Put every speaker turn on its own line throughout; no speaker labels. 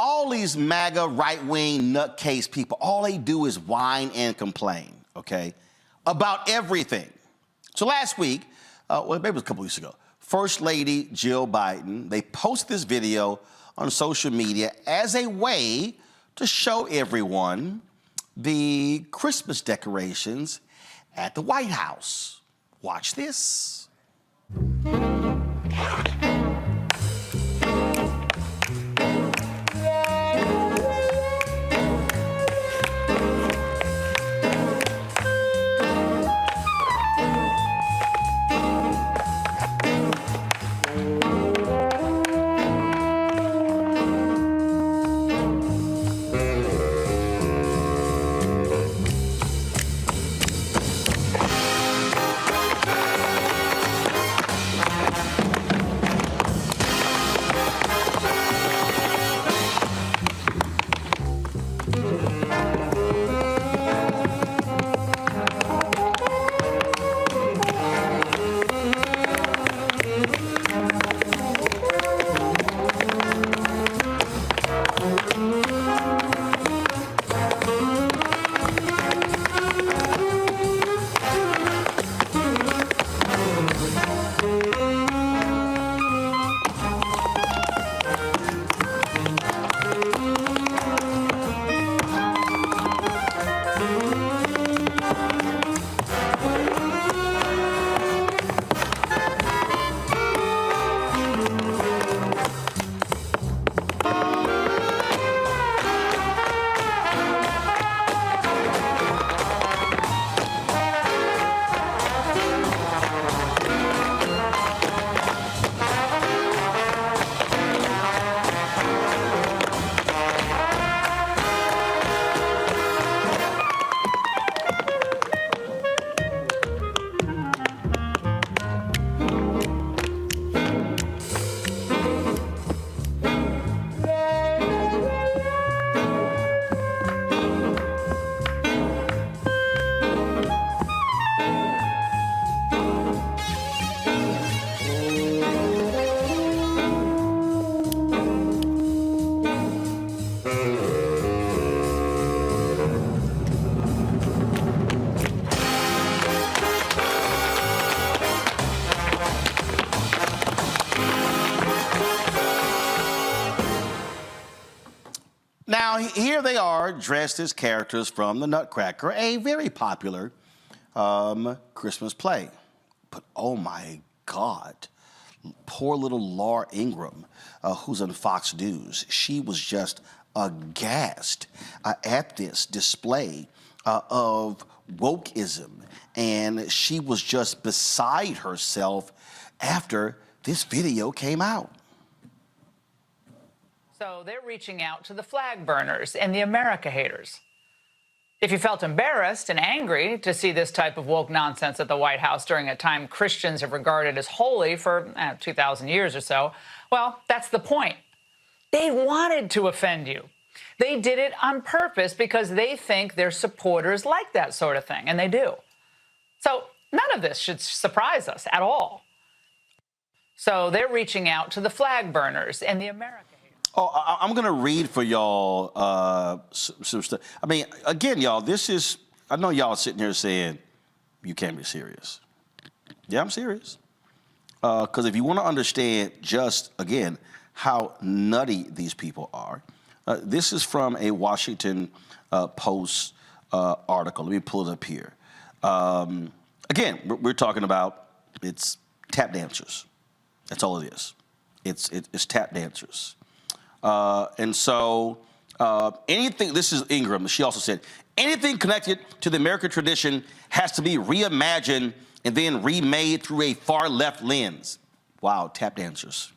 all these MAGA right-wing nutcase people, all they do is whine and complain, okay, about everything. So last week, well, maybe it was a couple weeks ago, First Lady Jill Biden, they posted this video on social media as a way to show everyone the Christmas decorations at the White House. Watch this. Now, here they are dressed as characters from the Nutcracker, a very popular Christmas play. But oh my God, poor little Laura Ingraham, who's on Fox News, she was just aghast at this display of wokeism. And she was just beside herself after this video came out.
So they're reaching out to the flag burners and the America haters. If you felt embarrassed and angry to see this type of woke nonsense at the White House during a time Christians have regarded as holy for 2,000 years or so, well, that's the point. They wanted to offend you. They did it on purpose because they think their supporters like that sort of thing, and they do. So none of this should surprise us at all. So they're reaching out to the flag burners and the America haters.
Oh, I'm going to read for y'all some stuff. I mean, again, y'all, this is, I know y'all sitting here saying, you can't be serious. Yeah, I'm serious. Because if you want to understand just, again, how nutty these people are, this is from a Washington Post article. Let me pull it up here. Again, we're talking about, it's tap dancers. That's all it is. It's tap dancers. And so anything, this is Ingram, she also said, anything connected to the American tradition has to be reimagined and then remade through a far left lens. Wow, tap dancers.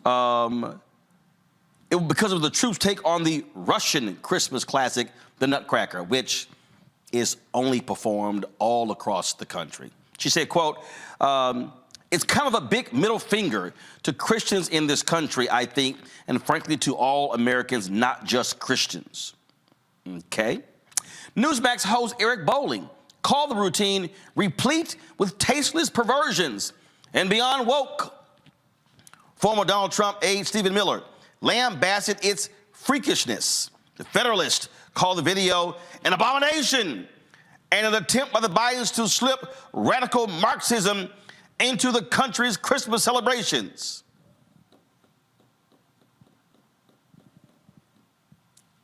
Because of the troops' take on the Russian Christmas classic, the Nutcracker, which is only performed all across the country. She said, quote, it's kind of a big middle finger to Christians in this country, I think, and frankly to all Americans, not just Christians. Okay. Newsmax host Eric Bolling called the routine replete with tasteless perversions and beyond woke. Former Donald Trump aide Stephen Miller lambasted its freakishness. The Federalist called the video an abomination and an attempt by the Bidens to slip radical Marxism into the country's Christmas celebrations.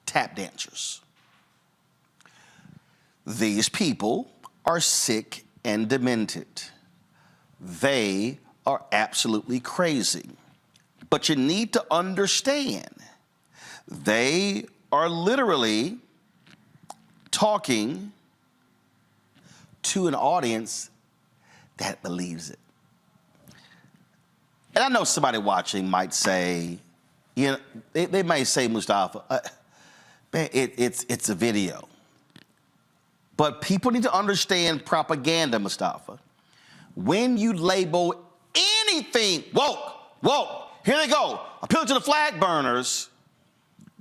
Tap dancers. These people are sick and demented. They are absolutely crazy. But you need to understand, they are literally talking to an audience that believes it. And I know somebody watching might say, you know, they may say, Mustafa, man, it's a video. But people need to understand propaganda, Mustafa. When you label anything woke, here they go, appealing to the flag burners,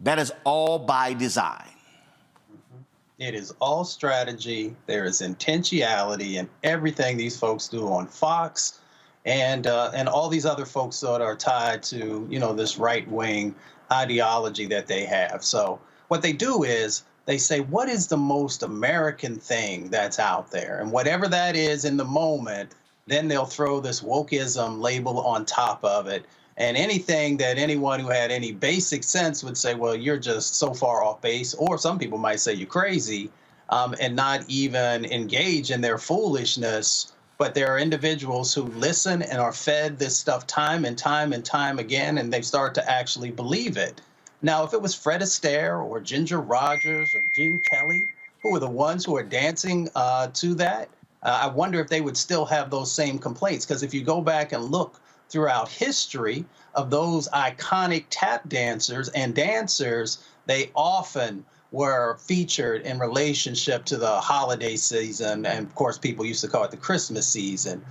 that is all by design.
It is all strategy. There is intentionality in everything these folks do on Fox and all these other folks that are tied to, you know, this right-wing ideology that they have. So what they do is they say, what is the most American thing that's out there? And whatever that is in the moment, then they'll throw this wokeism label on top of it. And anything that anyone who had any basic sense would say, well, you're just so far off base, or some people might say you're crazy, and not even engage in their foolishness. But there are individuals who listen and are fed this stuff time and time and time again, and they start to actually believe it. Now, if it was Fred Astaire or Ginger Rogers or Gene Kelly, who are the ones who are dancing to that, I wonder if they would still have those same complaints. Because if you go back and look throughout history of those iconic tap dancers and dancers, they often were featured in relationship to the holiday season. And of course, people used to call it the Christmas season.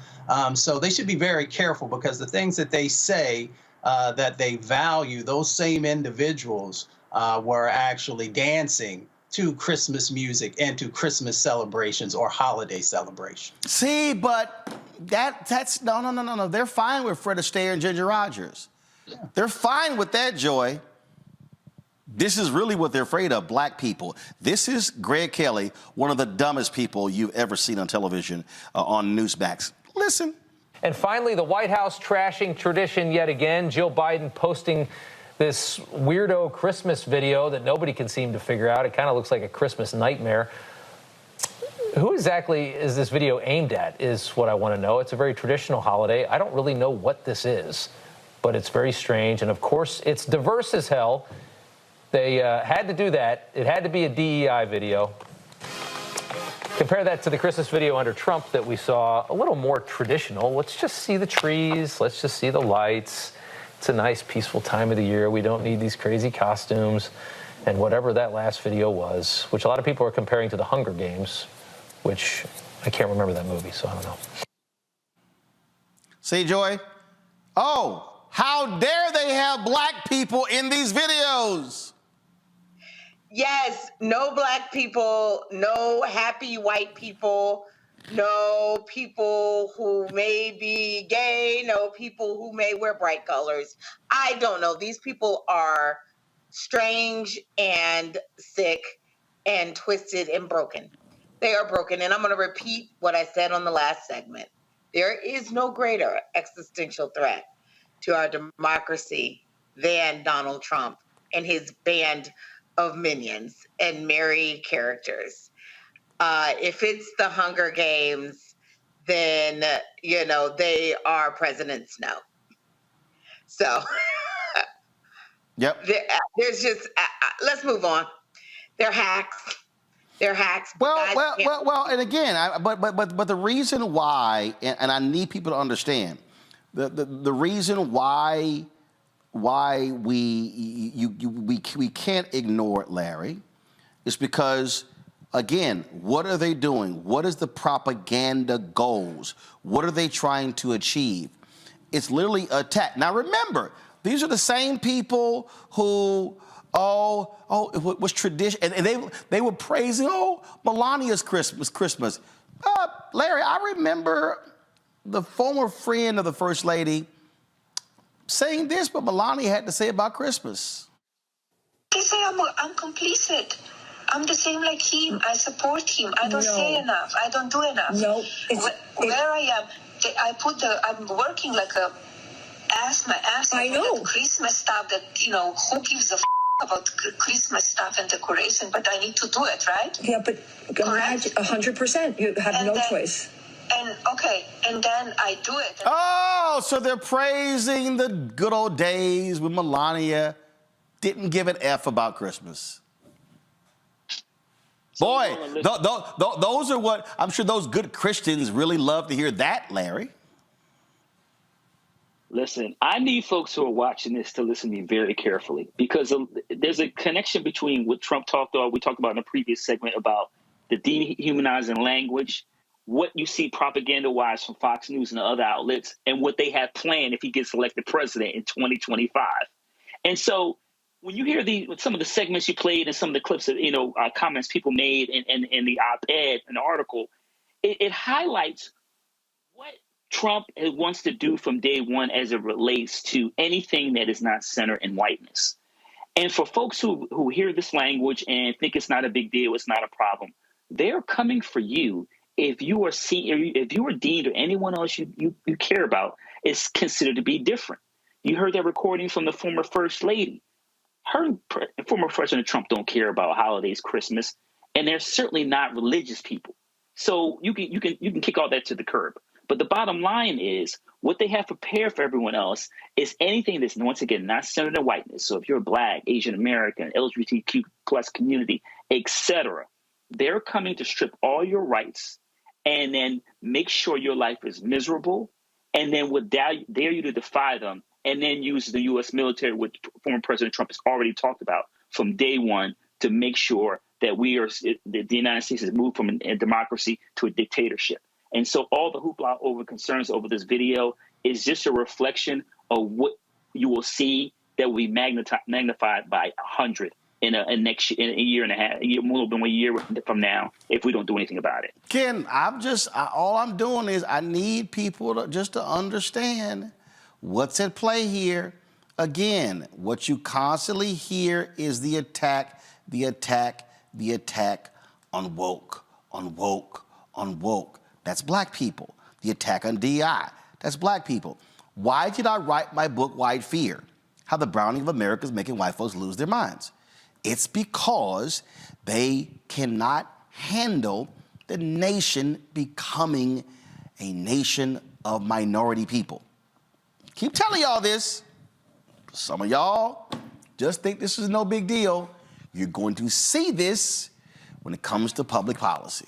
So they should be very careful, because the things that they say that they value, those same individuals were actually dancing to Christmas music and to Christmas celebrations or holiday celebrations.
See, but that's no. They're fine with Fred Astaire and Ginger Rogers. Yeah. They're fine with that, Joy. This is really what they're afraid of, black people. This is Greg Kelly, one of the dumbest people you've ever seen on television on Newsmax. Listen.
And finally, the White House trashing tradition yet again. Jill Biden posting this weirdo Christmas video that nobody can seem to figure out. It kind of looks like a Christmas nightmare. Who exactly is this video aimed at is what I want to know. It's a very traditional holiday. I don't really know what this is, but it's very strange. And of course, it's diverse as hell. They had to do that. It had to be a DEI video. Compare that to the Christmas video under Trump that we saw, a little more traditional. Let's just see the trees. Let's just see the lights. It's a nice, peaceful time of the year. We don't need these crazy costumes. And whatever that last video was, which a lot of people are comparing to the Hunger Games, which I can't remember that movie, so I don't know.
See, Joy? Oh, how dare they have black people in these videos?
Yes, no black people, no happy white people, no people who may be gay, no people who may wear bright colors. I don't know. These people are strange and sick and twisted and broken. They are broken. And I'm going to repeat what I said on the last segment. There is no greater existential threat to our democracy than Donald Trump and his band of minions and merry characters. If it's the Hunger Games, then, you know, they are President Snow. So,
yep.
There's just, let's move on. They're hacks. They're hacks.
Well, and again, but the reason why, and I need people to understand, the reason why we can't ignore it, Larry, is because, again, what are they doing? What is the propaganda goals? What are they trying to achieve? It's literally attack. Now remember, these are the same people who, it was tradition, and they were praising, Melania's Christmas. Larry, I remember the former friend of the First Lady saying this, but Melania had to say about Christmas.
She say I'm complicit. I'm the same like him. I support him. I don't say enough. I don't do enough.
No.
Where I am, I'm working like a my ass off.
I know.
That Christmas stuff that, who gives a about Christmas stuff and decoration, but I need to do it, right?
Yeah, but
correct?
100%. You have no choice.
And then I do it.
Oh, so they're praising the good old days when Melania didn't give an F about Christmas. Boy, those are what, I'm sure those good Christians really love to hear that, Larry.
Listen, I need folks who are watching this to listen to me very carefully, because there's a connection between what Trump talked about, we talked about in a previous segment about the dehumanizing language, what you see propaganda-wise from Fox News and other outlets, and what they have planned if he gets elected president in 2025. And so when you hear some of the segments you played and some of the clips of comments people made in the op-ed and the article, it highlights what Trump wants to do from day one as it relates to anything that is not centered in whiteness. And for folks who hear this language and think it's not a big deal, it's not a problem, they're coming for you if you are deemed or anyone else you care about is considered to be different. You heard that recording from the former First Lady. Former President Trump don't care about holidays, Christmas, and they're certainly not religious people. So you can kick all that to the curb. But the bottom line is what they have prepared for everyone else is anything that's, once again, not centered in whiteness. So if you're Black, Asian American, LGBTQ plus community, etc., they're coming to strip all your rights and then make sure your life is miserable, and then would dare you to defy them, and then use the U.S. military, which former President Trump has already talked about from day one, to make sure that the United States has moved from a democracy to a dictatorship. And so all the hoopla over concerns over this video is just a reflection of what you will see that will be magnified by 100 in a year and a half, more than a year from now, if we don't do anything about it.
Ken, all I'm doing is I need people to understand what's at play here. Again, what you constantly hear is the attack on woke. That's Black people. The attack on DI. That's Black people. Why did I write my book, White Fear? How the browning of America is making white folks lose their minds. It's because they cannot handle the nation becoming a nation of minority people. Keep telling y'all this. Some of y'all just think this is no big deal. You're going to see this when it comes to public policy.